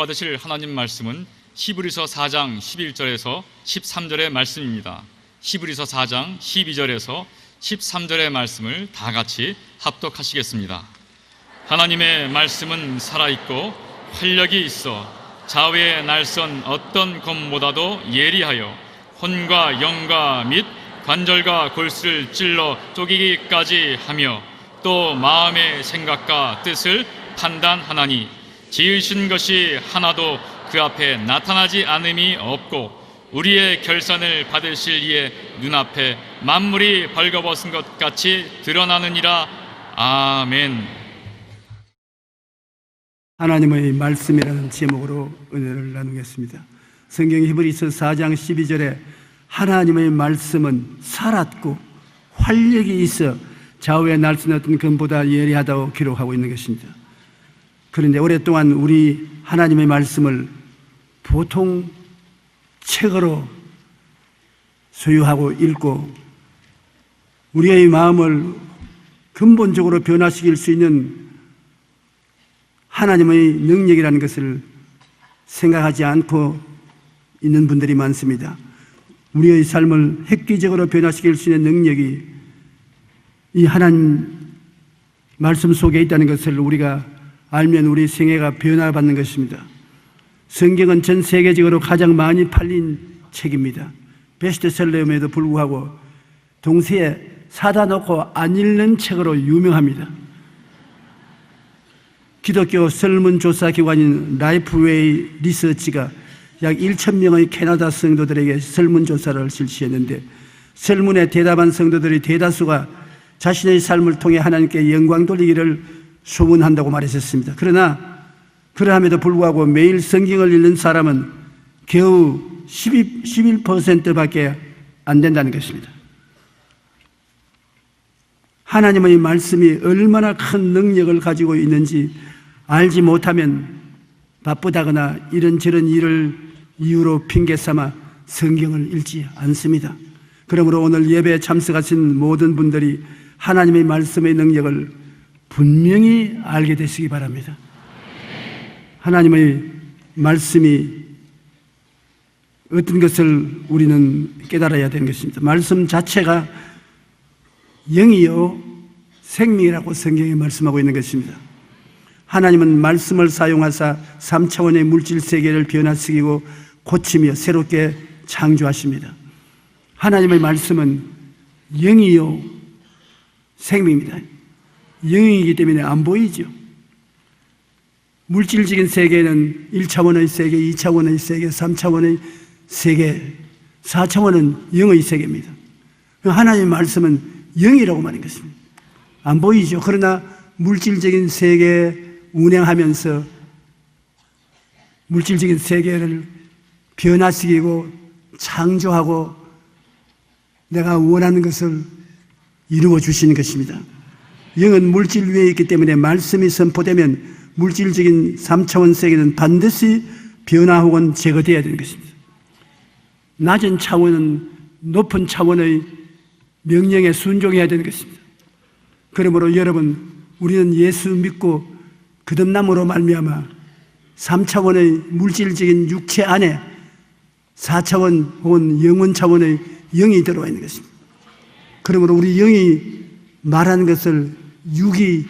받으실 하나님 말씀은 히브리서 4장 11절에서 13절의 말씀입니다. 히브리서 4장 12절에서 13절의 말씀을 다 같이 합독하시겠습니다. 하나님의 말씀은 살아있고 활력이 있어 좌우에 날선 어떤 검보다도 예리하여 혼과 영과 및 관절과 골수를 찔러 쪼개기까지 하며 또 마음의 생각과 뜻을 판단하나니 지으신 것이 하나도 그 앞에 나타나지 않음이 없고 우리의 결산을 받으실 이의 눈앞에 만물이 벌거벗은 것 같이 드러나느니라. 아멘. 하나님의 말씀이라는 제목으로 은혜를 나누겠습니다. 성경 히브리서 4장 12절에 하나님의 말씀은 살았고 활력이 있어 좌우에 날선 어떤 검보다 예리하다고 기록하고 있는 것입니다. 그런데 오랫동안 우리 하나님의 말씀을 보통 책으로 소유하고 읽고 우리의 마음을 근본적으로 변화시킬 수 있는 하나님의 능력이라는 것을 생각하지 않고 있는 분들이 많습니다. 우리의 삶을 획기적으로 변화시킬 수 있는 능력이 이 하나님 말씀 속에 있다는 것을 우리가 알면 우리 생애가 변화받는 것입니다. 성경은 전 세계적으로 가장 많이 팔린 책입니다. 베스트셀러임에도 불구하고 동시에 사다 놓고 안 읽는 책으로 유명합니다. 기독교 설문조사 기관인 라이프웨이 리서치가 약 1,000명의 캐나다 성도들에게 설문조사를 실시했는데 설문에 대답한 성도들의 대다수가 자신의 삶을 통해 하나님께 영광 돌리기를 소원한다고 말했었습니다. 그러나 그러함에도 불구하고 매일 성경을 읽는 사람은 겨우 11%밖에 안 된다는 것입니다. 하나님의 말씀이 얼마나 큰 능력을 가지고 있는지 알지 못하면 바쁘다거나 이런저런 일을 이유로 핑계 삼아 성경을 읽지 않습니다. 그러므로 오늘 예배에 참석하신 모든 분들이 하나님의 말씀의 능력을 분명히 알게 되시기 바랍니다. 하나님의 말씀이 어떤 것을 우리는 깨달아야 되는 것입니다. 말씀 자체가 영이요 생명이라고 성경에 말씀하고 있는 것입니다. 하나님은 말씀을 사용하사 3차원의 물질 세계를 변화시키고 고치며 새롭게 창조하십니다. 하나님의 말씀은 영이요 생명입니다. 영이기 때문에 안 보이죠. 물질적인 세계는 1차원의 세계, 2차원의 세계, 3차원의 세계, 4차원은 영의 세계입니다. 하나님의 말씀은 영이라고 말하는 것입니다. 안 보이죠. 그러나 물질적인 세계에 운행하면서 물질적인 세계를 변화시키고 창조하고 내가 원하는 것을 이루어 주시는 것입니다. 영은 물질 위에 있기 때문에 말씀이 선포되면 물질적인 3차원 세계는 반드시 변화 혹은 제거되어야 되는 것입니다. 낮은 차원은 높은 차원의 명령에 순종해야 되는 것입니다. 그러므로 여러분, 우리는 예수 믿고 거듭남으로 말미암아 3차원의 물질적인 육체 안에 4차원 혹은 영원 차원의 영이 들어와 있는 것입니다. 그러므로 우리 영이 말하는 것을 육이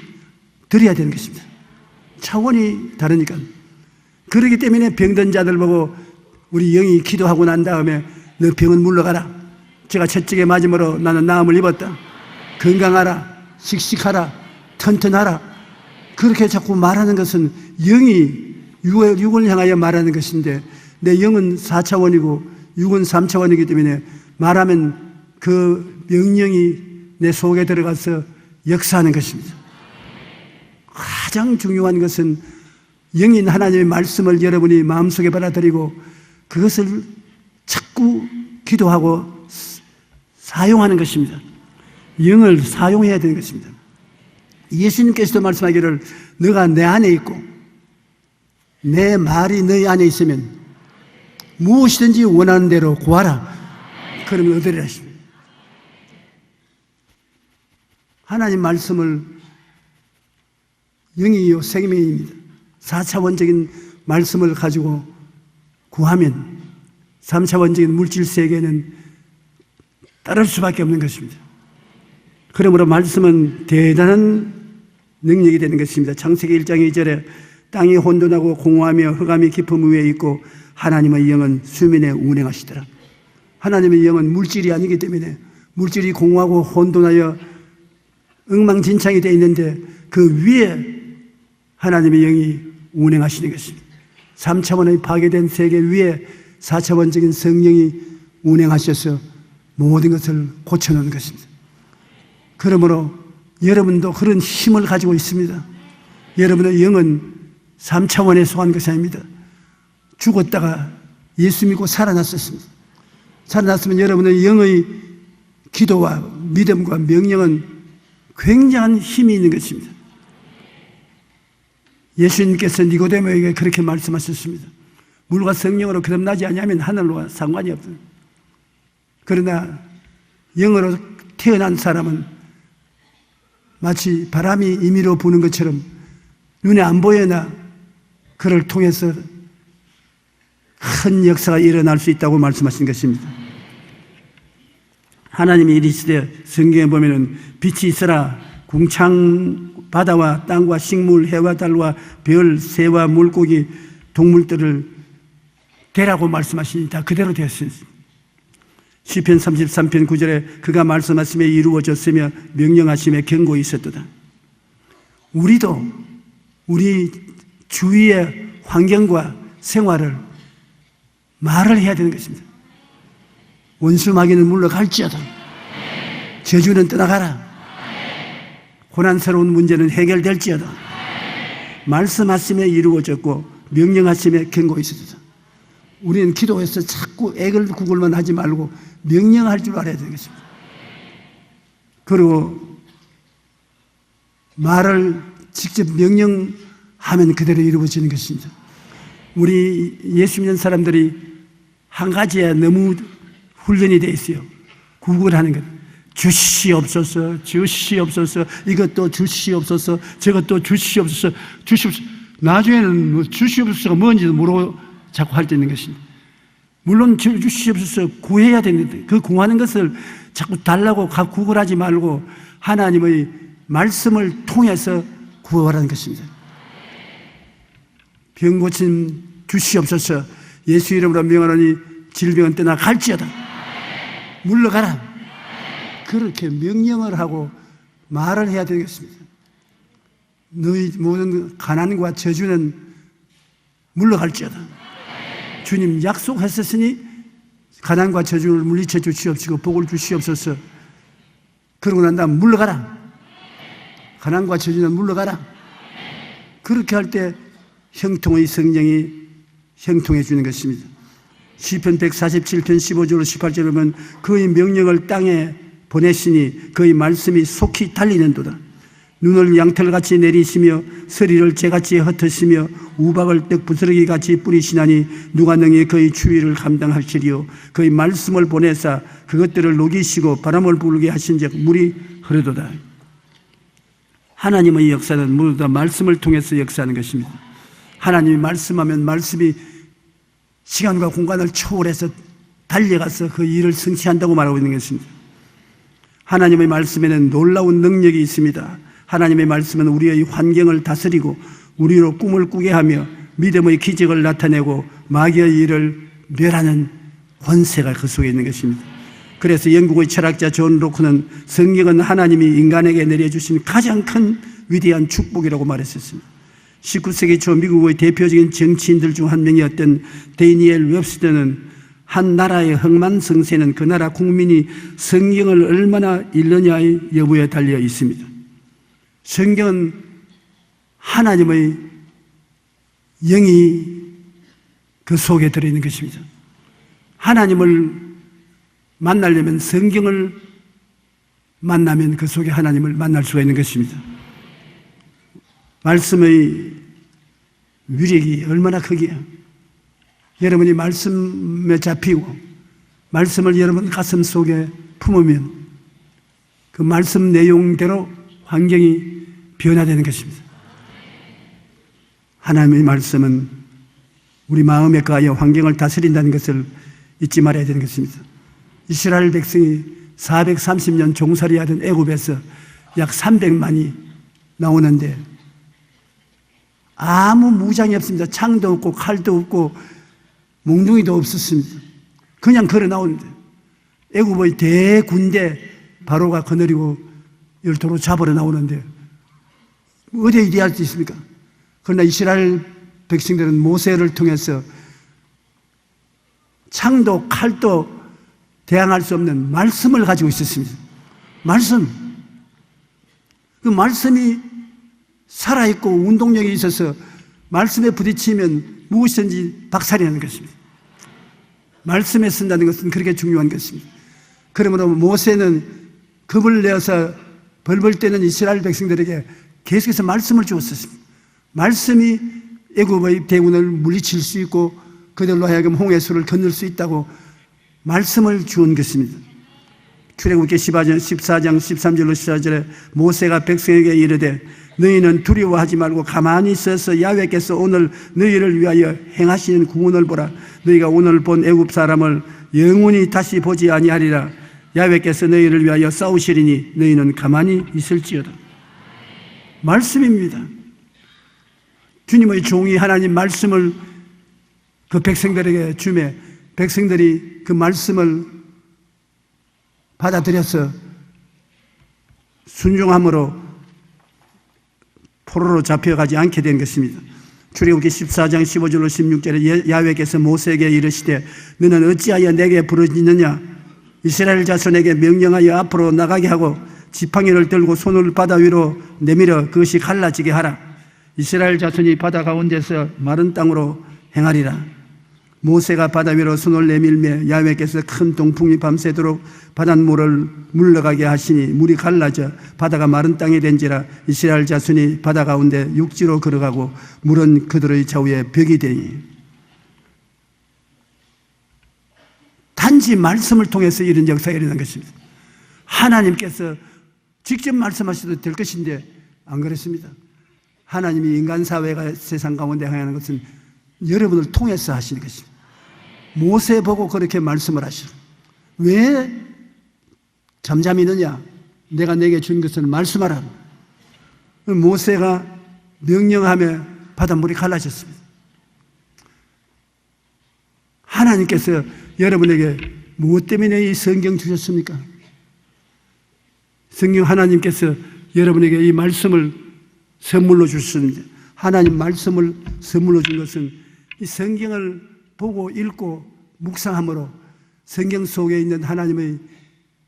들어야 되는 것입니다. 차원이 다르니까. 그렇기 때문에 병든 자들 보고 우리 영이 기도하고 난 다음에 너 병은 물러가라. 제가 채찍에 맞음으로 나는 나음을 입었다. 건강하라. 씩씩하라. 튼튼하라. 그렇게 자꾸 말하는 것은 영이 육을 향하여 말하는 것인데 내 영은 4차원이고 육은 3차원이기 때문에 말하면 그 명령이 내 속에 들어가서 역사하는 것입니다. 가장 중요한 것은 영인 하나님의 말씀을 여러분이 마음속에 받아들이고 그것을 자꾸 기도하고 사용하는 것입니다. 영을 사용해야 되는 것입니다. 예수님께서도 말씀하기를 너가 내 안에 있고 내 말이 너희 안에 있으면 무엇이든지 원하는 대로 구하라. 그러면 얻으리라 하십니다. 하나님 말씀을 영이요 생명입니다. 4차원적인 말씀을 가지고 구하면 3차원적인 물질 세계는 따를 수밖에 없는 것입니다. 그러므로 말씀은 대단한 능력이 되는 것입니다. 창세기 1장 2절에 땅이 혼돈하고 공허하며 흑암이 깊음 위에 있고 하나님의 영은 수면에 운행하시더라. 하나님의 영은 물질이 아니기 때문에 물질이 공허하고 혼돈하여 엉망진창이 되어 있는데 그 위에 하나님의 영이 운행하시는 것입니다. 3차원의 파괴된 세계 위에 4차원적인 성령이 운행하셔서 모든 것을 고쳐놓은 것입니다. 그러므로 여러분도 그런 힘을 가지고 있습니다. 여러분의 영은 3차원에 속한 것이 아닙니다. 죽었다가 예수 믿고 살아났었습니다. 살아났으면 여러분의 영의 기도와 믿음과 명령은 굉장한 힘이 있는 것입니다. 예수님께서 니고데모에게 그렇게 말씀하셨습니다. 물과 성령으로 거듭나지 아니하면 하늘과 상관이 없습니다. 그러나 영으로 태어난 사람은 마치 바람이 임의로 부는 것처럼 눈에 안 보여나 그를 통해서 큰 역사가 일어날 수 있다고 말씀하신 것입니다. 하나님이 이르시되 성경에 보면은 빛이 있어라 궁창 바다와 땅과 식물 해와 달과 별 새와 물고기 동물들을 되라고 말씀하시니 다 그대로 되었습니다. 시편 33편 9절에 그가 말씀하심에 이루어졌으며 명령하심에 경고히 있었도다. 우리도 우리 주위의 환경과 생활을 말을 해야 되는 것입니다. 원수 마귀는 물러갈지어다. 저주는 떠나가라. 고난스러운 문제는 해결될지어다. 말씀하심에 이루어졌고 명령하심에 경고히 있었도다. 우리는 기도해서 자꾸 애걸 구걸만 하지 말고 명령할 줄 알아야 되는 것입니다. 그리고 말을 직접 명령하면 그대로 이루어지는 것입니다. 우리 예수 믿는 사람들이 한 가지에 너무 훈련이 되어 있어요. 구걸하는 것. 주시옵소서, 주시옵소서, 이것도 주시옵소서, 저것도 주시옵소서, 주시옵소서. 나중에는 뭐 주시옵소서가 뭔지도 모르고 자꾸 할 때 있는 것입니다. 물론 주시옵소서 구해야 되는데 그 구하는 것을 자꾸 달라고 구걸하지 말고 하나님의 말씀을 통해서 구하라는 것입니다. 병 고침 주시옵소서, 예수 이름으로 명하노니 질병은 떠나갈지어다. 물러가라. 그렇게 명령을 하고 말을 해야 되겠습니다. 너희 모든 가난과 저주는 물러갈지어다. 주님 약속하셨으니 가난과 저주를 물리쳐 주시옵시고 복을 주시옵소서. 그러고 난 다음 물러가라. 가난과 저주는 물러가라. 그렇게 할 때 형통의 성령이 형통해 주는 것입니다. 시편 147편 15절로 18절에 보면 그의 명령을 땅에 보내시니 그의 말씀이 속히 달리는도다. 눈을 양털같이 내리시며 서리를 재같이 흩으시며 우박을 떡 부스러기같이 뿌리시나니 누가 능히 그의 추위를 감당하시리요. 그의 말씀을 보내사 그것들을 녹이시고 바람을 불게 하신즉 물이 흐르도다. 하나님의 역사는 모두 다 말씀을 통해서 역사하는 것입니다. 하나님이 말씀하면 말씀이 시간과 공간을 초월해서 달려가서 그 일을 성취한다고 말하고 있는 것입니다. 하나님의 말씀에는 놀라운 능력이 있습니다. 하나님의 말씀은 우리의 환경을 다스리고 우리로 꿈을 꾸게 하며 믿음의 기적을 나타내고 마귀의 일을 멸하는 권세가 그 속에 있는 것입니다. 그래서 영국의 철학자 존 로크는 성경은 하나님이 인간에게 내려주신 가장 큰 위대한 축복이라고 말했었습니다. 19세기 초 미국의 대표적인 정치인들 중 한 명이었던 데니엘 웹스터는 한 나라의 흥망성쇠는 그 나라 국민이 성경을 얼마나 읽느냐의 여부에 달려 있습니다. 성경은 하나님의 영이 그 속에 들어있는 것입니다. 하나님을 만나려면 성경을 만나면 그 속에 하나님을 만날 수가 있는 것입니다. 말씀의 위력이 얼마나 크기에 여러분이 말씀에 잡히고 말씀을 여러분 가슴 속에 품으면 그 말씀 내용대로 환경이 변화되는 것입니다. 하나님의 말씀은 우리 마음에 가하여 환경을 다스린다는 것을 잊지 말아야 되는 것입니다. 이스라엘 백성이 430년 종살이하던 애굽에서 약 300만이 나오는데 아무 무장이 없습니다. 창도 없고 칼도 없고 몽둥이도 없었습니다. 그냥 걸어 나오는데 애굽의 대군대 바로가 거느리고 열도로 잡으러 나오는데 어디에 이리 할 수 있습니까? 그러나 이스라엘 백성들은 모세를 통해서 창도 칼도 대항할 수 없는 말씀을 가지고 있었습니다. 말씀. 그 말씀이 살아있고 운동력이 있어서 말씀에 부딪히면 무엇이든지 박살이 나는 것입니다. 말씀에 쓴다는 것은 그렇게 중요한 것입니다. 그러므로 모세는 겁을 내어서 벌벌 떠는 이스라엘 백성들에게 계속해서 말씀을 주었습니다. 말씀이 애굽의 대군을 물리칠 수 있고 그들로 하여금 홍해수를 건널 수 있다고 말씀을 주은 것입니다. 출애굽기 14장 13절로 14절에 모세가 백성에게 이르되 너희는 두려워하지 말고 가만히 있어서 야훼께서 오늘 너희를 위하여 행하시는 구원을 보라. 너희가 오늘 본 애굽 사람을 영원히 다시 보지 아니하리라. 야훼께서 너희를 위하여 싸우시리니 너희는 가만히 있을지어다. 말씀입니다. 주님의 종이 하나님 말씀을 그 백성들에게 주매 백성들이 그 말씀을 받아들여서 순종함으로 포로로 잡혀가지 않게 된 것입니다. 출애굽기 14장 15절로 16절에 야훼께서 모세에게 이르시되 너는 어찌하여 내게 부르짖느냐. 이스라엘 자손에게 명령하여 앞으로 나가게 하고 지팡이를 들고 손을 바다 위로 내밀어 그것이 갈라지게 하라. 이스라엘 자손이 바다 가운데서 마른 땅으로 행하리라. 모세가 바다 위로 손을 내밀매 야훼께서 큰 동풍이 밤새도록 바닷물을 물러가게 하시니 물이 갈라져 바다가 마른 땅이 된지라. 이스라엘 자손이 바다 가운데 육지로 걸어가고 물은 그들의 좌우에 벽이 되니. 단지 말씀을 통해서 이런 역사가 일어난 것입니다. 하나님께서 직접 말씀하셔도 될 것인데 안 그렇습니다. 하나님이 인간 사회가 세상 가운데 행하는 것은 여러분을 통해서 하시는 것입니다. 모세 보고 그렇게 말씀을 하시라. 왜 잠잠히 있느냐? 내가 내게 준 것을 말씀하라. 모세가 명령하며 바닷물이 갈라졌습니다. 하나님께서 여러분에게 무엇 때문에 이 성경 주셨습니까? 성경 하나님께서 여러분에게 이 말씀을 선물로 주셨는데 하나님 말씀을 선물로 준 것은 이 성경을 보고 읽고 묵상함으로 성경 속에 있는 하나님의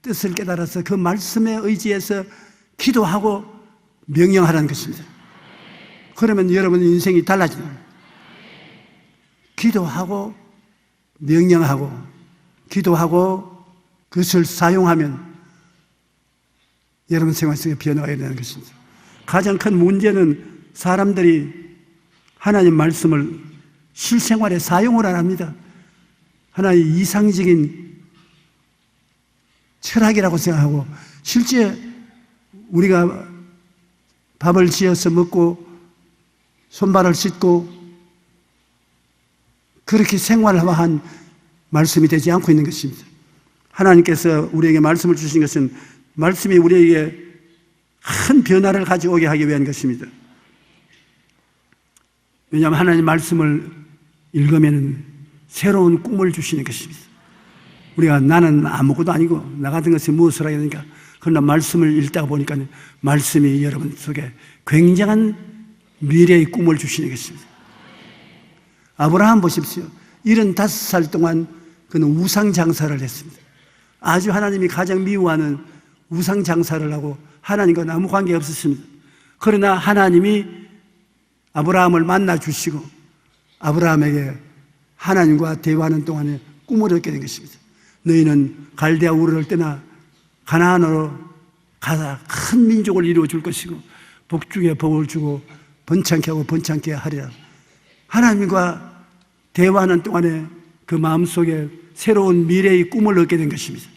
뜻을 깨달아서 그 말씀에 의지해서 기도하고 명령하라는 것입니다. 그러면 여러분의 인생이 달라집니다. 기도하고 명령하고 기도하고 그것을 사용하면 여러분 생활 속에 변화가 일어나는 것입니다. 가장 큰 문제는 사람들이 하나님 말씀을 실생활에 사용을 안 합니다. 하나의 이상적인 철학이라고 생각하고 실제 우리가 밥을 지어서 먹고 손발을 씻고 그렇게 생활화한 말씀이 되지 않고 있는 것입니다. 하나님께서 우리에게 말씀을 주신 것은 말씀이 우리에게 큰 변화를 가져오게 하기 위한 것입니다. 왜냐하면 하나님 말씀을 읽으면 새로운 꿈을 주시는 것입니다. 우리가 나는 아무것도 아니고 나 같은 것이 무엇을 하야 되니까 그러나 말씀을 읽다가 보니까 말씀이 여러분 속에 굉장한 미래의 꿈을 주시는 것입니다. 아브라함 보십시오. 75살 동안 그는 우상 장사를 했습니다. 아주 하나님이 가장 미워하는 우상 장사를 하고 하나님과 아무 관계가 없었습니다. 그러나 하나님이 아브라함을 만나 주시고 아브라함에게 하나님과 대화하는 동안에 꿈을 얻게 된 것입니다. 너희는 갈대아 우르를 떠나 가나안으로 가서 큰 민족을 이루어 줄 것이고 복중에 복을 주고 번창케 하고 번창케 하리라. 하나님과 대화하는 동안에 그 마음속에 새로운 미래의 꿈을 얻게 된 것입니다.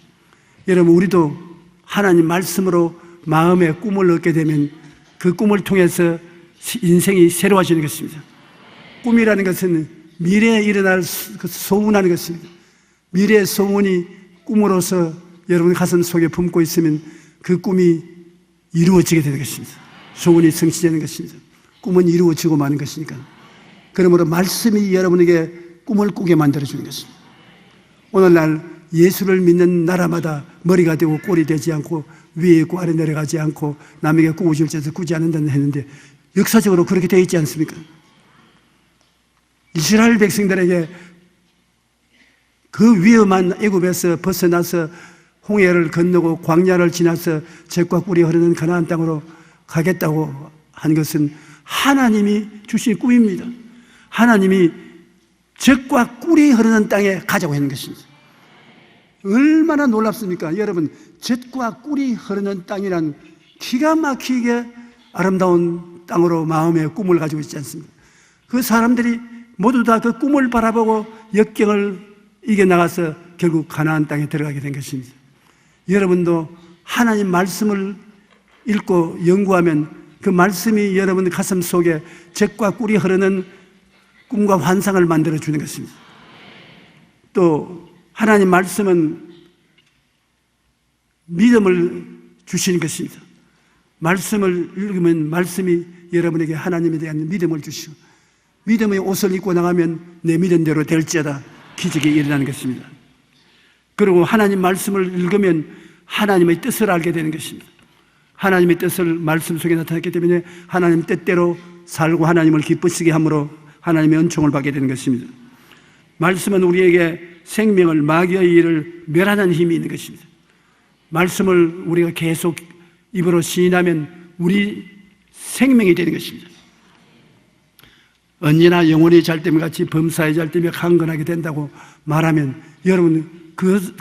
여러분 우리도 하나님 말씀으로 마음의 꿈을 얻게 되면 그 꿈을 통해서 인생이 새로워지는 것입니다. 꿈이라는 것은 미래에 일어날 그 소원하는 것입니다. 미래의 소원이 꿈으로서 여러분 가슴 속에 품고 있으면 그 꿈이 이루어지게 되는 것입니다. 소원이 성취되는 것입니다. 꿈은 이루어지고 마는 것이니까. 그러므로 말씀이 여러분에게 꿈을 꾸게 만들어주는 것입니다. 오늘날 예수를 믿는 나라마다 머리가 되고 꼴이 되지 않고 위에 있고 아래 내려가지 않고 남에게 꾸어줄 짓을 꾸지 않는다는 했는데 역사적으로 그렇게 되어 있지 않습니까? 이스라엘 백성들에게 그 위험한 애굽에서 벗어나서 홍해를 건너고 광야를 지나서 젖과 꿀이 흐르는 가나안 땅으로 가겠다고 한 것은 하나님이 주신 꿈입니다. 하나님이 젖과 꿀이 흐르는 땅에 가자고 하는 것입니다. 얼마나 놀랍습니까? 여러분, 젖과 꿀이 흐르는 땅이란 기가 막히게 아름다운 땅으로 마음의 꿈을 가지고 있지 않습니까? 그 사람들이 모두 다 그 꿈을 바라보고 역경을 이겨나가서 결국 가나안 땅에 들어가게 된 것입니다. 여러분도 하나님 말씀을 읽고 연구하면 그 말씀이 여러분 가슴 속에 젖과 꿀이 흐르는 꿈과 환상을 만들어주는 것입니다. 또 하나님 말씀은 믿음을 주시는 것입니다. 말씀을 읽으면 말씀이 여러분에게 하나님에 대한 믿음을 주시고 믿음의 옷을 입고 나가면 내 믿음대로 될지어다 기적이 일어나는 것입니다. 그리고 하나님 말씀을 읽으면 하나님의 뜻을 알게 되는 것입니다. 하나님의 뜻을 말씀 속에 나타났기 때문에 하나님 뜻대로 살고 하나님을 기쁘시게 함으로 하나님의 은총을 받게 되는 것입니다. 말씀은 우리에게 생명을 마귀의 일을 멸하는 힘이 있는 것입니다. 말씀을 우리가 계속 입으로 시인하면 우리 생명이 되는 것입니다. 언제나 영혼이 잘 때면 같이 범사에 잘 때면 강건하게 된다고 말하면 여러분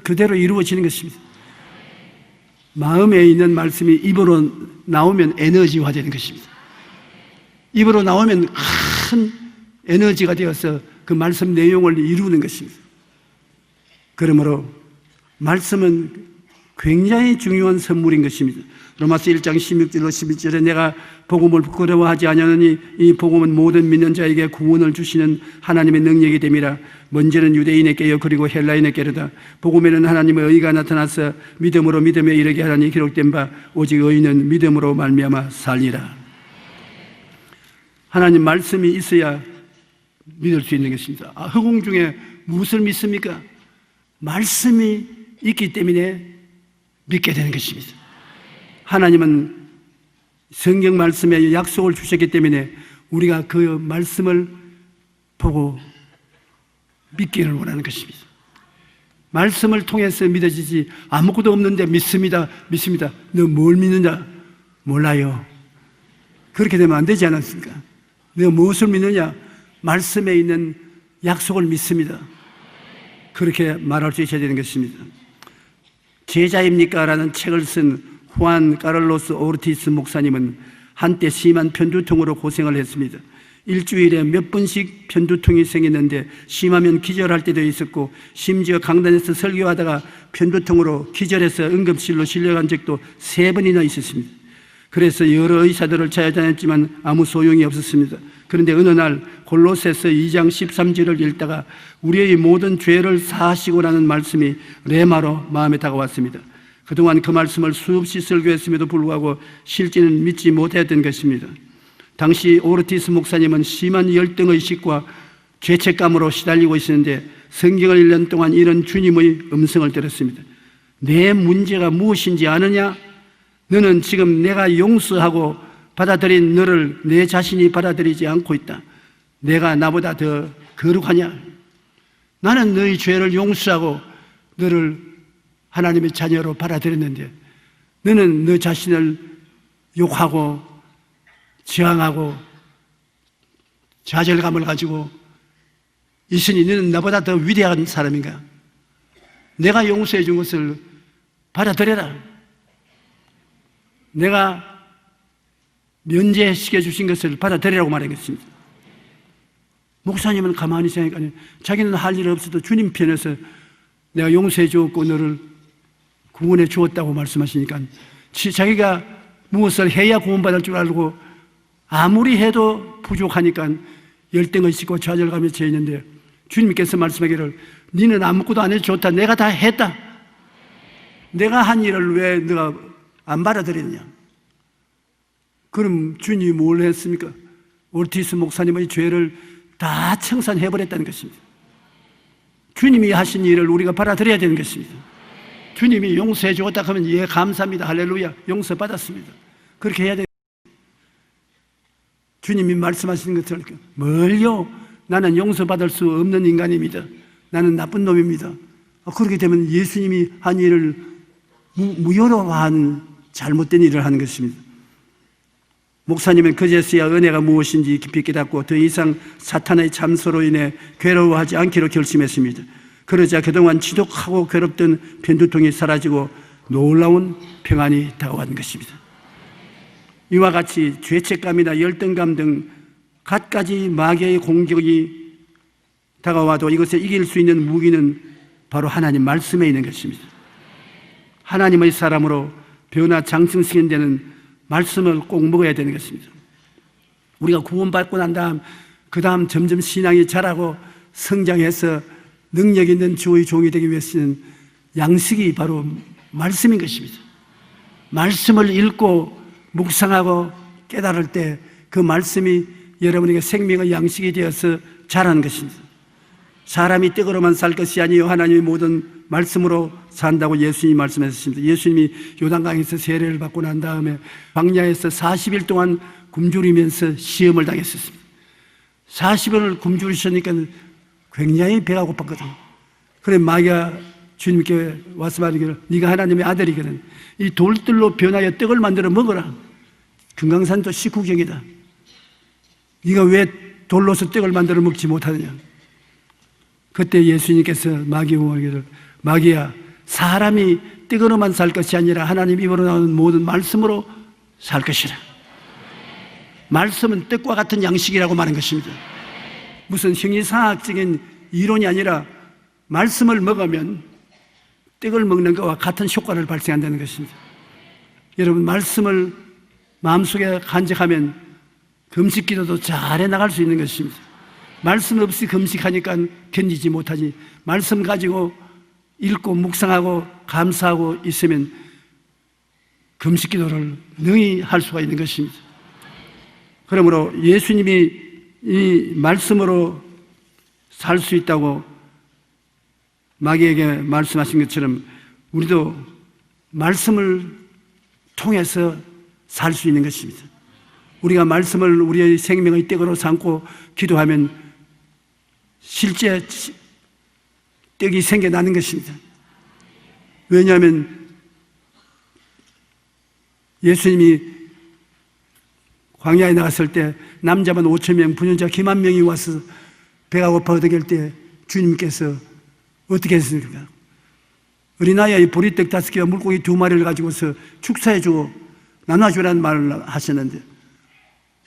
그대로 이루어지는 것입니다. 마음에 있는 말씀이 입으로 나오면 에너지화 되는 것입니다. 입으로 나오면 큰 에너지가 되어서 그 말씀 내용을 이루는 것입니다. 그러므로 말씀은 굉장히 중요한 선물인 것입니다. 로마서 1장 16절로 11절에 내가 복음을 부끄러워하지 아니하노니 이 복음은 모든 믿는 자에게 구원을 주시는 하나님의 능력이 됨이라. 먼저는 유대인에게요 그리고 헬라인에게로다. 복음에는 하나님의 의가 나타나서 믿음으로 믿음에 이르게 하라니 기록된 바 오직 의인은 믿음으로 말미암아 살리라. 하나님 말씀이 있어야 믿을 수 있는 것입니다. 허공 중에 무엇을 믿습니까? 말씀이 있기 때문에 믿게 되는 것입니다. 하나님은 성경 말씀에 약속을 주셨기 때문에 우리가 그 말씀을 보고 믿기를 원하는 것입니다. 말씀을 통해서 믿어지지 아무것도 없는데 믿습니다. 너 뭘 믿느냐? 몰라요. 그렇게 되면 안 되지 않았습니까? 너 무엇을 믿느냐? 말씀에 있는 약속을 믿습니다. 그렇게 말할 수 있어야 되는 것입니다. 제자입니까? 라는 책을 쓴 후안 카를로스 오르티스 목사님은 한때 심한 편두통으로 고생을 했습니다. 일주일에 몇 번씩 편두통이 생겼는데 심하면 기절할 때도 있었고 심지어 강단에서 설교하다가 편두통으로 기절해서 응급실로 실려간 적도 3번이나 있었습니다. 그래서 여러 의사들을 찾아다녔지만 아무 소용이 없었습니다. 그런데 어느 날 골로새서 2장 13절을 읽다가 우리의 모든 죄를 사하시고라는 말씀이 레마로 마음에 다가왔습니다. 그동안 그 말씀을 수없이 설교했음에도 불구하고 실제는 믿지 못했던 것입니다. 당시 오르티스 목사님은 심한 열등의식과 죄책감으로 시달리고 있었는데 성경을 1년 동안 이런 주님의 음성을 들었습니다. 내 문제가 무엇인지 아느냐? 너는 지금 내가 용서하고 받아들인 너를 내 자신이 받아들이지 않고 있다. 내가 나보다 더 거룩하냐? 나는 너의 죄를 용서하고 너를 하나님의 자녀로 받아들였는데 너는 너 자신을 욕하고 저항하고 좌절감을 가지고 있으니 너는 나보다 더 위대한 사람인가? 내가 용서해 준 것을 받아들여라. 내가 면제시켜 주신 것을 받아들이라고 말하겠습니다. 목사님은 가만히 생각하니 자기는 할 일 없어도 주님 편에서 내가 용서해 주었고 너를 구원해 주었다고 말씀하시니까 자기가 무엇을 해야 구원받을 줄 알고 아무리 해도 부족하니까 열등을 싣고 좌절감에 처해 있는데 주님께서 말씀하기를 니는 아무것도 안 해도 좋다. 내가 다 했다. 내가 한 일을 왜 너가 안 받아들였냐? 그럼 주님이 뭘 했습니까? 올티스 목사님의 죄를 다 청산해버렸다는 것입니다. 주님이 하신 일을 우리가 받아들여야 되는 것입니다. 주님이 용서해 주었다 하면 예 감사합니다. 할렐루야. 용서받았습니다. 그렇게 해야 돼요. 주님이 말씀하시는 것처럼 뭘요? 나는 용서받을 수 없는 인간입니다. 나는 나쁜 놈입니다. 그렇게 되면 예수님이 한 일을 무효로한 잘못된 일을 하는 것입니다. 목사님은 그제서야 은혜가 무엇인지 깊이 깨닫고 더 이상 사탄의 참소로 인해 괴로워하지 않기로 결심했습니다. 그러자 그동안 지독하고 괴롭던 편두통이 사라지고 놀라운 평안이 다가온 것입니다. 이와 같이 죄책감이나 열등감 등 갖가지 마귀의 공격이 다가와도 이것을 이길 수 있는 무기는 바로 하나님 말씀에 있는 것입니다. 하나님의 사람으로 변화 장승시키는 데는 말씀을 꼭 먹어야 되는 것입니다. 우리가 구원받고 난 다음 그 다음 점점 신앙이 자라고 성장해서 능력 있는 주의 종이 되기 위해서는 양식이 바로 말씀인 것입니다. 말씀을 읽고 묵상하고 깨달을 때 그 말씀이 여러분에게 생명의 양식이 되어서 자라는 것입니다. 사람이 떡으로만 살 것이 아니요 하나님의 모든 말씀으로 산다고 예수님이 말씀하셨습니다. 예수님이 요단강에서 세례를 받고 난 다음에 광야에서 40일 동안 굶주리면서 시험을 당했었습니다. 40일을 굶주리시니까 굉장히 배가 고팠거든요. 그래 마귀가 주님께 와서 말하기를 네가 하나님의 아들이거든 이 돌들로 변하여 떡을 만들어 먹어라. 금강산도 식후경이다. 네가 왜 돌로서 떡을 만들어 먹지 못하느냐. 그때 예수님께서 마귀에게 말하기를 마귀야 사람이 떡으로만 살 것이 아니라 하나님 입으로 나오는 모든 말씀으로 살 것이라. 말씀은 떡과 같은 양식이라고 말한 것입니다. 무슨 형이상학적인 이론이 아니라 말씀을 먹으면 떡을 먹는 것과 같은 효과를 발생한다는 것입니다. 여러분 말씀을 마음속에 간직하면 금식 기도도 잘 해나갈 수 있는 것입니다. 말씀 없이 금식하니까 견디지 못하지 말씀 가지고 읽고 묵상하고 감사하고 있으면 금식 기도를 능히 할 수가 있는 것입니다. 그러므로 예수님이 이 말씀으로 살 수 있다고 마귀에게 말씀하신 것처럼 우리도 말씀을 통해서 살 수 있는 것입니다. 우리가 말씀을 우리의 생명의 떡으로 삼고 기도하면 실제 떡이 생겨나는 것입니다. 왜냐하면 예수님이 광야에 나갔을 때 남자만 5,000명, 부녀자 기만 명이 와서 배가 고파 어떻게 할 때 주님께서 어떻게 했습니까? 어린아이의 보리떡 5개와 물고기 2마리를 가지고서 축사해주고 나눠주라는 말을 하셨는데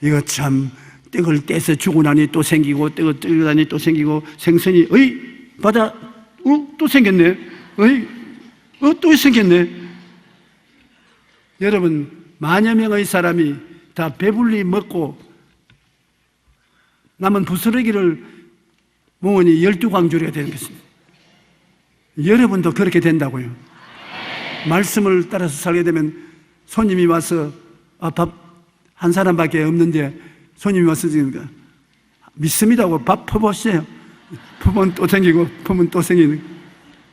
이거 참 떡을 떼서 주고 나니 또 생기고 떡을 떼고 나니 또 생기고 생선이 어이 바다 또 생겼네 어이 또 생겼네. 여러분 만여 명의 사람이 다 배불리 먹고 남은 부스러기를 모으니 12광주리가 되는 것입니다. 여러분도 그렇게 된다고요. 말씀을 따라서 살게 되면 손님이 와서 밥 한 사람밖에 없는데 손님이 와서 지금 믿습니다고 밥 퍼보세요. 퍼면 또 생기고 퍼면 또 생기는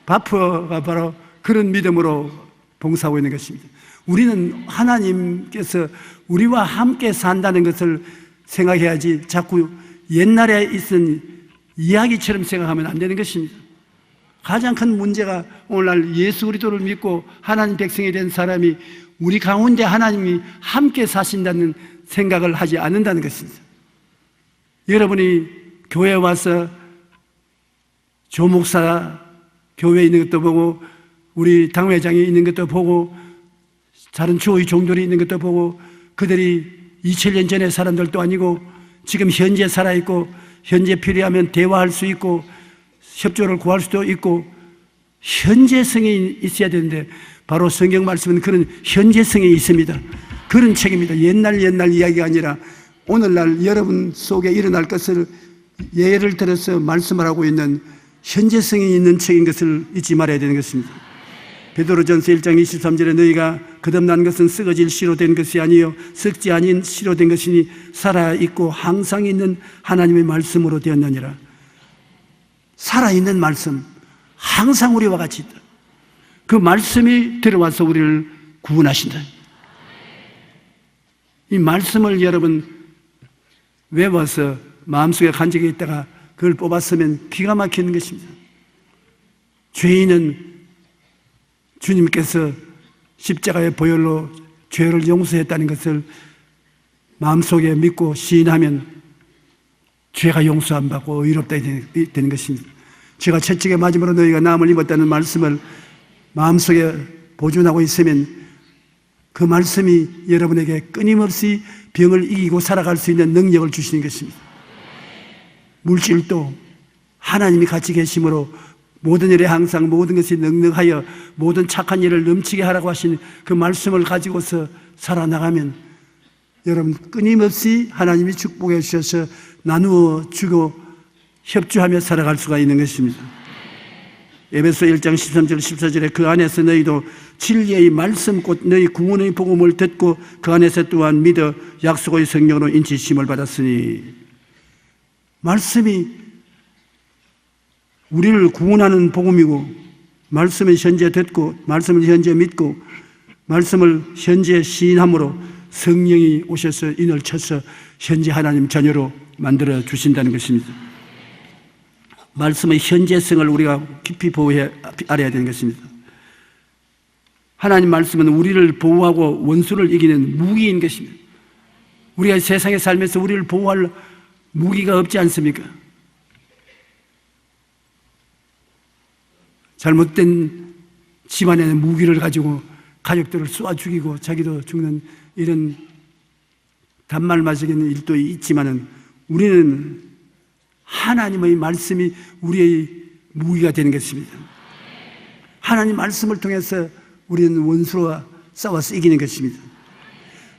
밥퍼가 바로 그런 믿음으로 봉사하고 있는 것입니다. 우리는 하나님께서 우리와 함께 산다는 것을 생각해야지 자꾸 옛날에 있은 이야기처럼 생각하면 안 되는 것입니다. 가장 큰 문제가 오늘날 예수 그리스도를 믿고 하나님 백성이 된 사람이 우리 가운데 하나님이 함께 사신다는 생각을 하지 않는다는 것입니다. 여러분이 교회에 와서 조목사 교회에 있는 것도 보고 우리 당회장이 있는 것도 보고 다른 주의 종들이 있는 것도 보고 그들이 2000년 전의 사람들도 아니고 지금 현재 살아있고 현재 필요하면 대화할 수 있고 협조를 구할 수도 있고 현재성이 있어야 되는데 바로 성경 말씀은 그런 현재성이 있습니다. 그런 책입니다. 옛날 이야기가 아니라 오늘날 여러분 속에 일어날 것을 예를 들어서 말씀을 하고 있는 현재성이 있는 책인 것을 잊지 말아야 되는 것입니다. 베드로전서 1장 23절에 너희가 거듭난 것은 썩어질 씨로 된 것이 아니요 썩지 아닌 씨로 된 것이니 살아있고 항상 있는 하나님의 말씀으로 되었느니라. 살아있는 말씀, 항상 우리와 같이 있다. 그 말씀이 들어와서 우리를 구원하신다. 이 말씀을 여러분 외워서 마음속에 간직해 있다가 그걸 뽑았으면 기가 막히는 것입니다. 죄인은 주님께서 십자가의 보혈로 죄를 용서했다는 것을 마음속에 믿고 시인하면 죄가 용서 안 받고 의롭다 되는 것입니다. 죄가 채찍에 맞음으로 너희가 나음을 입었다는 말씀을 마음속에 보존하고 있으면 그 말씀이 여러분에게 끊임없이 병을 이기고 살아갈 수 있는 능력을 주시는 것입니다. 물질도 하나님이 같이 계심으로 모든 일에 항상 모든 것이 넉넉하여 모든 착한 일을 넘치게 하라고 하신 그 말씀을 가지고서 살아나가면 여러분 끊임없이 하나님이 축복해 주셔서 나누어 주고 협조하며 살아갈 수가 있는 것입니다. 에베소 1장 13절 14절에 그 안에서 너희도 진리의 말씀 곧 너희 구원의 복음을 듣고 그 안에서 또한 믿어 약속의 성령으로 인치심을 받았으니 말씀이 우리를 구원하는 복음이고 말씀을 현재 듣고 말씀을 현재 믿고 말씀을 현재 시인함으로 성령이 오셔서 인을 쳐서 현재 하나님 자녀로 만들어 주신다는 것입니다. 말씀의 현재성을 우리가 깊이 보호해 알아야 되는 것입니다. 하나님 말씀은 우리를 보호하고 원수를 이기는 무기인 것입니다. 우리가 세상에 살면서 우리를 보호할 무기가 없지 않습니까? 잘못된 집안의 무기를 가지고 가족들을 쏘아 죽이고 자기도 죽는 이런 단말맞이는 일도 있지만은 우리는 하나님의 말씀이 우리의 무기가 되는 것입니다. 하나님 말씀을 통해서 우리는 원수와 싸워서 이기는 것입니다.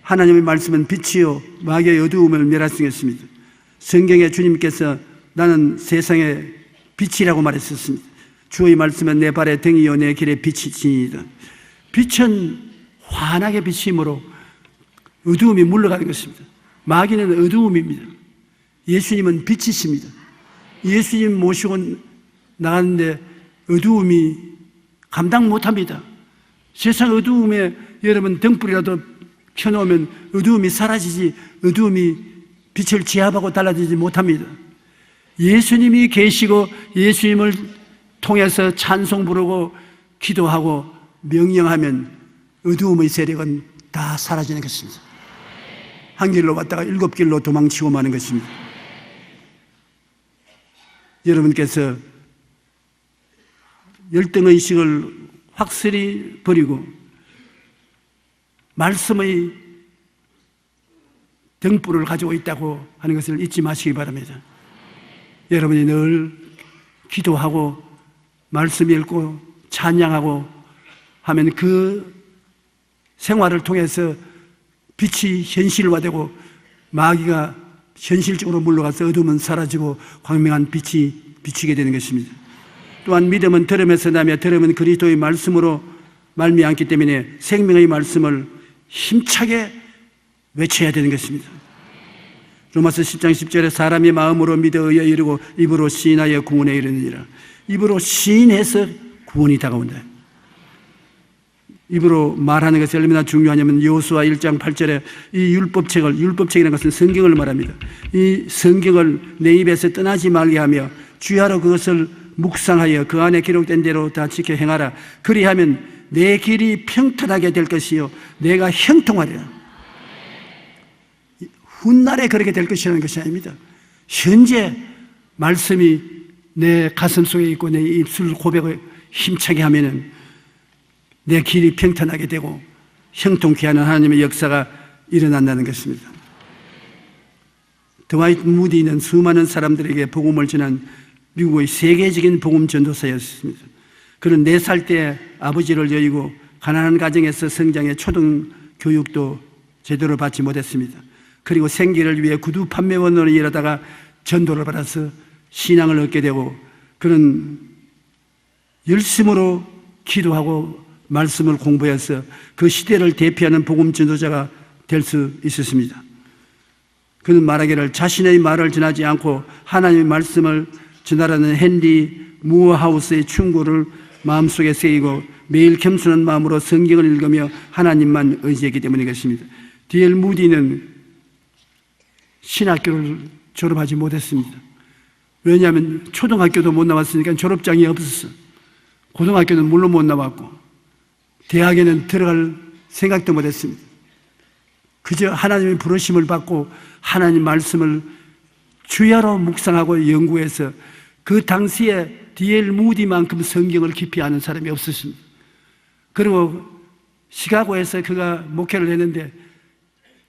하나님의 말씀은 빛이요 마귀의 어두움을 멸하시겠습니다. 성경에 주님께서 나는 세상의 빛이라고 말했었습니다. 주의 말씀은 내 발의 등이요 내 길의 빛이니이다. 빛은 환하게 비침으로 어두움이 물러가는 것입니다. 마귀는 어두움입니다. 예수님은 빛이십니다. 예수님 모시고 나갔는데 어두움이 감당 못합니다. 세상 어두움에 여러분 등불이라도 켜놓으면 어두움이 사라지지 어두움이 빛을 제압하고 달라지지 못합니다. 예수님이 계시고 예수님을 통해서 찬송 부르고 기도하고 명령하면 어두움의 세력은 다 사라지는 것입니다. 한 길로 왔다가 7길로 도망치고 마는 것입니다. 여러분께서 열등의식을 확실히 버리고 말씀의 등불을 가지고 있다고 하는 것을 잊지 마시기 바랍니다. 여러분이 늘 기도하고 말씀 읽고 찬양하고 하면 그 생활을 통해서 빛이 현실화되고 마귀가 현실적으로 물러가서 어둠은 사라지고 광명한 빛이 비치게 되는 것입니다. 또한 믿음은 들음에서 나며 들음은 그리스도의 말씀으로 말미암기 때문에 생명의 말씀을 힘차게 외쳐야 되는 것입니다. 로마서 10장 10절에 사람이 마음으로 믿어 의에 이르고 입으로 시인하여 구원에 이르느니라. 입으로 시인해서 구원이 다가온다. 입으로 말하는 것이 얼마나 중요하냐면 여호수아 1장 8절에 이 율법책이라는 것은 성경을 말합니다. 이 성경을 내 입에서 떠나지 말게 하며 주야로 그것을 묵상하여 그 안에 기록된 대로 다 지켜 행하라. 그리하면 내 길이 평탄하게 될 것이요 내가 형통하리라. 훗날에 그렇게 될 것이라는 것이 아닙니다. 현재 말씀이 내 가슴 속에 있고 내 입술 고백을 힘차게 하면은 내 길이 평탄하게 되고 형통케 하는 하나님의 역사가 일어난다는 것입니다. 드와이트 무디는 수많은 사람들에게 복음을 전한 미국의 세계적인 복음 전도사였습니다. 그는 4살 때 아버지를 여의고 가난한 가정에서 성장해 초등 교육도 제대로 받지 못했습니다. 그리고 생계를 위해 구두 판매원으로 일하다가 전도를 받아서 신앙을 얻게 되고 그런 열심으로 기도하고 말씀을 공부해서 그 시대를 대표하는 복음 전도자가 될 수 있었습니다. 그는 말하기를 자신의 말을 전하지 않고 하나님의 말씀을 전하라는 헨리 무어하우스의 충고를 마음속에 새기고 매일 겸손한 마음으로 성경을 읽으며 하나님만 의지했기 때문이겠습니다. D.L. 무디는 신학교를 졸업하지 못했습니다. 왜냐하면 초등학교도 못 나왔으니까 졸업장이 없었어. 고등학교는 물론 못 나왔고 대학에는 들어갈 생각도 못했습니다. 그저 하나님의 부르심을 받고 하나님 말씀을 주야로 묵상하고 연구해서 그 당시에 D.L. 무디만큼 성경을 깊이 아는 사람이 없었습니다. 그리고 시카고에서 그가 목회를 했는데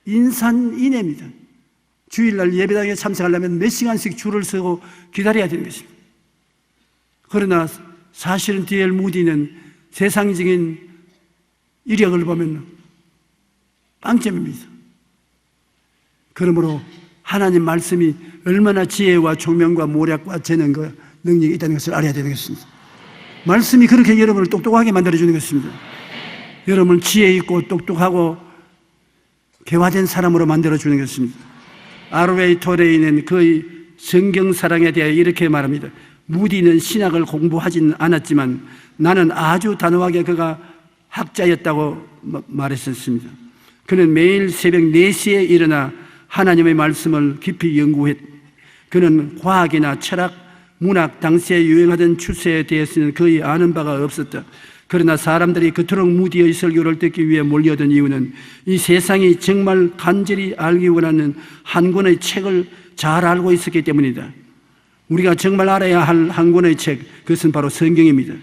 인산인해입니다. 주일날 예배당에 참석하려면 몇 시간씩 줄을 서고 기다려야 되는 것입니다. 그러나 사실은 D.L. 무디는 세상적인 이력을 보면 빵점입니다. 그러므로 하나님 말씀이 얼마나 지혜와 총명과 모략과 재능과 능력이 있다는 것을 알아야 되는 것입니다. 말씀이 그렇게 여러분을 똑똑하게 만들어주는 것입니다. 여러분을 지혜 있고 똑똑하고 개화된 사람으로 만들어주는 것입니다. R.W. 토레이는 그의 성경 사랑에 대해 이렇게 말합니다. 무디는 신학을 공부하진 않았지만 나는 아주 단호하게 그가 학자였다고 말했었습니다. 그는 매일 새벽 4시에 일어나 하나님의 말씀을 깊이 연구했. 그는 과학이나 철학, 문학, 당시에 유행하던 추세에 대해서는 거의 아는 바가 없었다. 그러나 사람들이 그토록 무디의 설교를 듣기 위해 몰려든 이유는 이 세상이 정말 간절히 알기 원하는 한 권의 책을 잘 알고 있었기 때문이다. 우리가 정말 알아야 할 한 권의 책, 그것은 바로 성경입니다.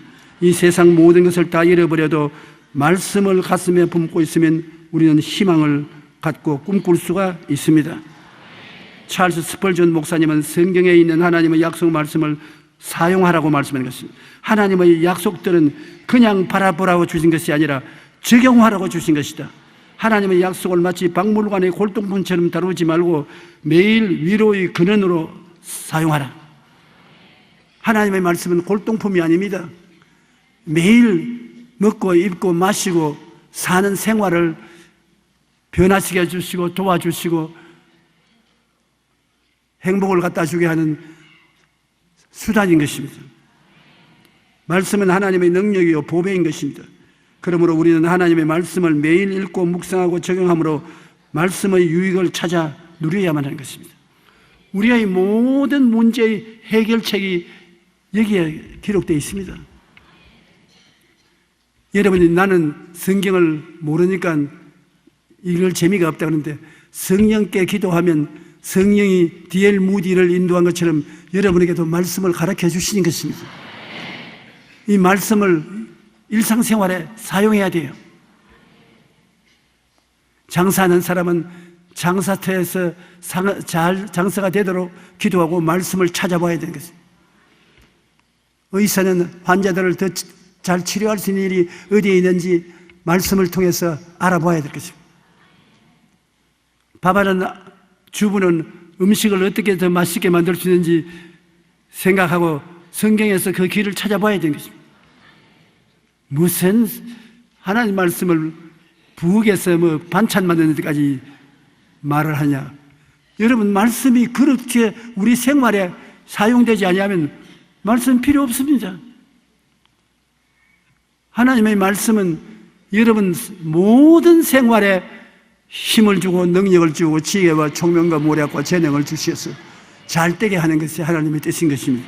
이 세상 모든 것을 다 잃어버려도 말씀을 가슴에 품고 있으면 우리는 희망을 갖고 꿈꿀 수가 있습니다. 찰스 스펄전 목사님은 성경에 있는 하나님의 약속 말씀을 사용하라고 말씀하는 것입니다. 하나님의 약속들은 그냥 바라보라고 주신 것이 아니라 적용하라고 주신 것이다. 하나님의 약속을 마치 박물관의 골동품처럼 다루지 말고 매일 위로의 근원으로 사용하라. 하나님의 말씀은 골동품이 아닙니다. 매일 먹고 입고 마시고 사는 생활을 변화시켜 주시고 도와주시고 행복을 갖다 주게 하는 수단인 것입니다. 말씀은 하나님의 능력이요 보배인 것입니다. 그러므로 우리는 하나님의 말씀을 매일 읽고 묵상하고 적용함으로 말씀의 유익을 찾아 누려야만 하는 것입니다. 우리의 모든 문제의 해결책이 여기에 기록되어 있습니다. 여러분이 나는 성경을 모르니까 읽을 재미가 없다 그러는데 성령께 기도하면 성령이 D.L. 무디를 인도한 것처럼 여러분에게도 말씀을 가르쳐 주시는 것입니다. 이 말씀을 일상생활에 사용해야 돼요. 장사하는 사람은 장사터에서 잘 장사가 되도록 기도하고 말씀을 찾아봐야 되는 것입니다. 의사는 환자들을 더 잘 치료할 수 있는 일이 어디에 있는지 말씀을 통해서 알아봐야 될 것입니다. 밥하는 주부는 음식을 어떻게 더 맛있게 만들 수 있는지 생각하고 성경에서 그 길을 찾아봐야 되는 것입니다. 무슨 하나님 말씀을 부엌에서 반찬 만드는 데까지 말을 하냐. 여러분, 말씀이 그렇게 우리 생활에 사용되지 않으면 말씀 필요 없습니다. 하나님의 말씀은 여러분 모든 생활에 힘을 주고 능력을 주고 지혜와 총명과 모략과 재능을 주셔서 잘되게 하는 것이 하나님의 뜻인 것입니다.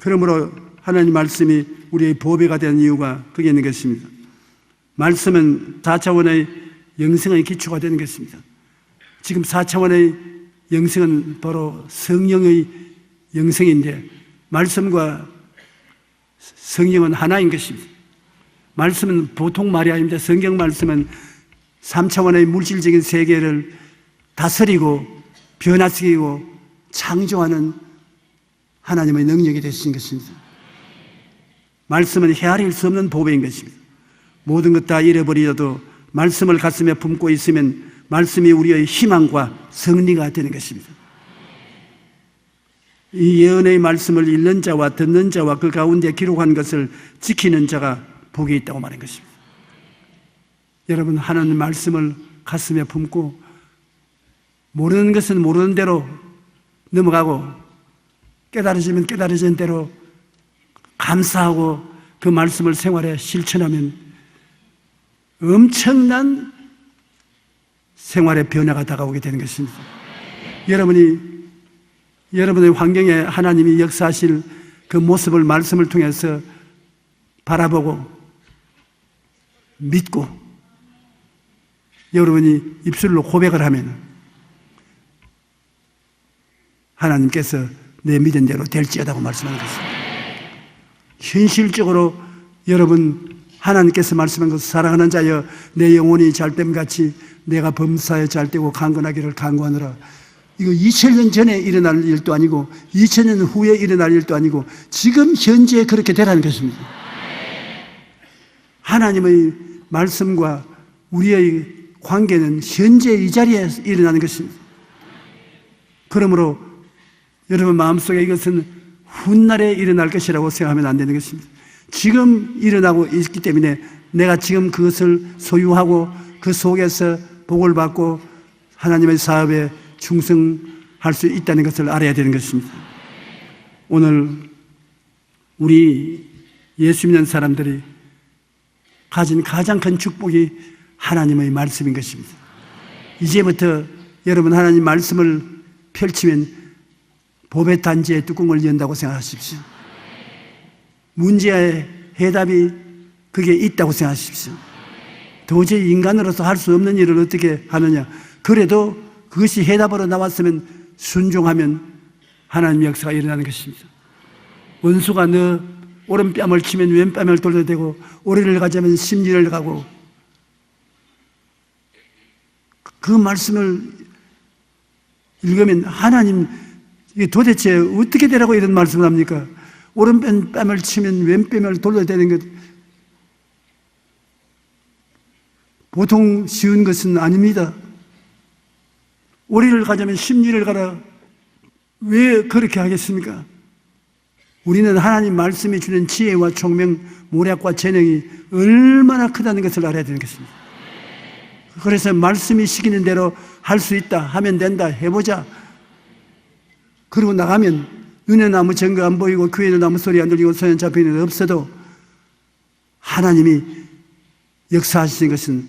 그러므로 하나님 말씀이 우리의 보배가 되는 이유가 그게 있는 것입니다. 말씀은 4차원의 영성의 기초가 되는 것입니다. 지금 4차원의 영성은 바로 성령의 영성인데 말씀과 성령은 하나인 것입니다. 말씀은 보통 말이 아닙니다. 성경 말씀은 3차원의 물질적인 세계를 다스리고 변화시키고 창조하는 하나님의 능력이 되신 것입니다. 말씀은 헤아릴 수 없는 보배인 것입니다. 모든 것 다 잃어버리어도 말씀을 가슴에 품고 있으면 말씀이 우리의 희망과 승리가 되는 것입니다. 이 예언의 말씀을 읽는 자와 듣는 자와 그 가운데 기록한 것을 지키는 자가 복이 있다고 말한 것입니다. 여러분, 하나님 말씀을 가슴에 품고 모르는 것은 모르는 대로 넘어가고 깨달아지면 깨달아진 대로 감사하고 그 말씀을 생활에 실천하면 엄청난 생활의 변화가 다가오게 되는 것입니다. 여러분의 환경에 하나님이 역사하실 그 모습을 말씀을 통해서 바라보고 믿고 여러분이 입술로 고백을 하면 하나님께서 내 믿은 대로 될지어다고 말씀하는 것입니다. 현실적으로 여러분 하나님께서 말씀한 것, 사랑하는 자여 내 영혼이 잘됨같이 내가 범사에 잘되고 강건하기를 간구하노라. 이거 2000년 전에 일어날 일도 아니고 2000년 후에 일어날 일도 아니고 지금 현재 그렇게 되라는 것입니다. 하나님의 말씀과 우리의 관계는 현재 이 자리에 일어나는 것입니다. 그러므로 여러분 마음속에 이것은 훗날에 일어날 것이라고 생각하면 안 되는 것입니다. 지금 일어나고 있기 때문에 내가 지금 그것을 소유하고 그 속에서 복을 받고 하나님의 사업에 충성할 수 있다는 것을 알아야 되는 것입니다. 오늘 우리 예수 믿는 사람들이 가진 가장 큰 축복이 하나님의 말씀인 것입니다. 이제부터 여러분 하나님 말씀을 펼치면 보배 단지의 뚜껑을 연다고 생각하십시오. 문제의 해답이 그게 있다고 생각하십시오. 도저히 인간으로서 할 수 없는 일을 어떻게 하느냐. 그래도 그것이 해답으로 나왔으면 순종하면 하나님의 역사가 일어나는 것입니다. 원수가 너 오른뺨을 치면 왼뺨을 돌려대고 오리를 가자면 심리를 가고 그 말씀을 읽으면 하나님 이게 도대체 어떻게 되라고 이런 말씀을 합니까? 오른뺨을 치면 왼뺨을 돌려대는 것 보통 쉬운 것은 아닙니다. 오리를 가자면 심리를 가라. 왜 그렇게 하겠습니까? 우리는 하나님 말씀이 주는 지혜와 총명, 모략과 재능이 얼마나 크다는 것을 알아야 되는 것입니다. 그래서 말씀이 시키는 대로 할 수 있다, 하면 된다, 해보자. 그러고 나가면 눈에는 아무 증거 안 보이고 귀에는 아무 소리 안 들리고 손에 잡히는 일 없어도 하나님이 역사하시는 것은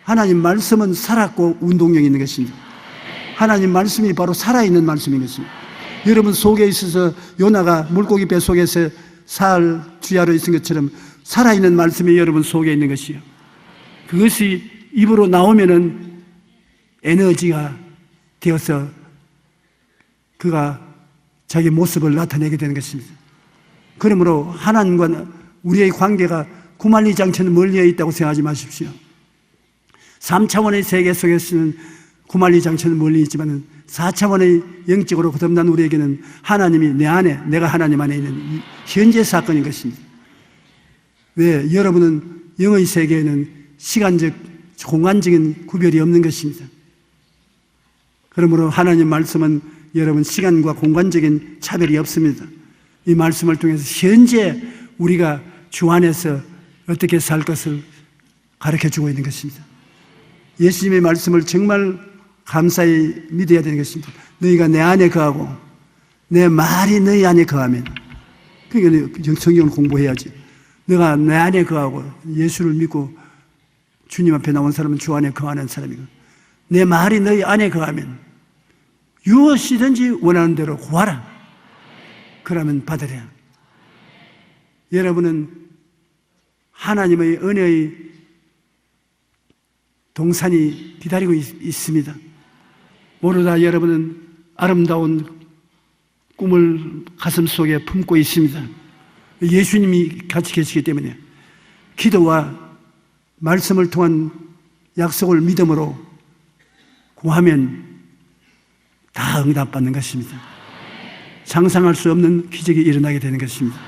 하나님 말씀은 살았고 운동력이 있는 것입니다. 하나님 말씀이 바로 살아있는 말씀인 것입니다. 여러분 속에 있어서 요나가 물고기 배 속에서 사흘 주야로 있은 것처럼 살아있는 말씀이 여러분 속에 있는 것이요. 그것이 입으로 나오면은 에너지가 되어서 그가 자기 모습을 나타내게 되는 것입니다. 그러므로 하나님과 우리의 관계가 구만리장처럼 멀리에 있다고 생각하지 마십시오. 3차원의 세계 속에서는 구만리장처럼 멀리 있지만 4차원의 영적으로 거듭난 우리에게는 하나님이 내 안에, 내가 하나님 안에 있는 현재 사건인 것입니다. 왜? 여러분은 영의 세계에는 시간적, 공간적인 구별이 없는 것입니다. 그러므로 하나님 말씀은 여러분 시간과 공간적인 차별이 없습니다. 이 말씀을 통해서 현재 우리가 주 안에서 어떻게 살 것을 가르쳐주고 있는 것입니다. 예수님의 말씀을 정말 감사히 믿어야 되는 것입니다. 너희가 내 안에 거하고 내 말이 너희 안에 거하면, 그러니까 성경을 공부해야지. 너가 내 안에 거하고 예수를 믿고 주님 앞에 나온 사람은 주 안에 거하는 사람이고 내 말이 너희 안에 거하면 무엇이든지 원하는 대로 구하라. 그러면 받으랴. 여러분은 하나님의 은혜의 동산이 기다리고 있습니다. 모르다 여러분은 아름다운 꿈을 가슴 속에 품고 있습니다. 예수님이 같이 계시기 때문에 기도와 말씀을 통한 약속을 믿음으로 구하면 다 응답받는 것입니다. 상상할 수 없는 기적이 일어나게 되는 것입니다.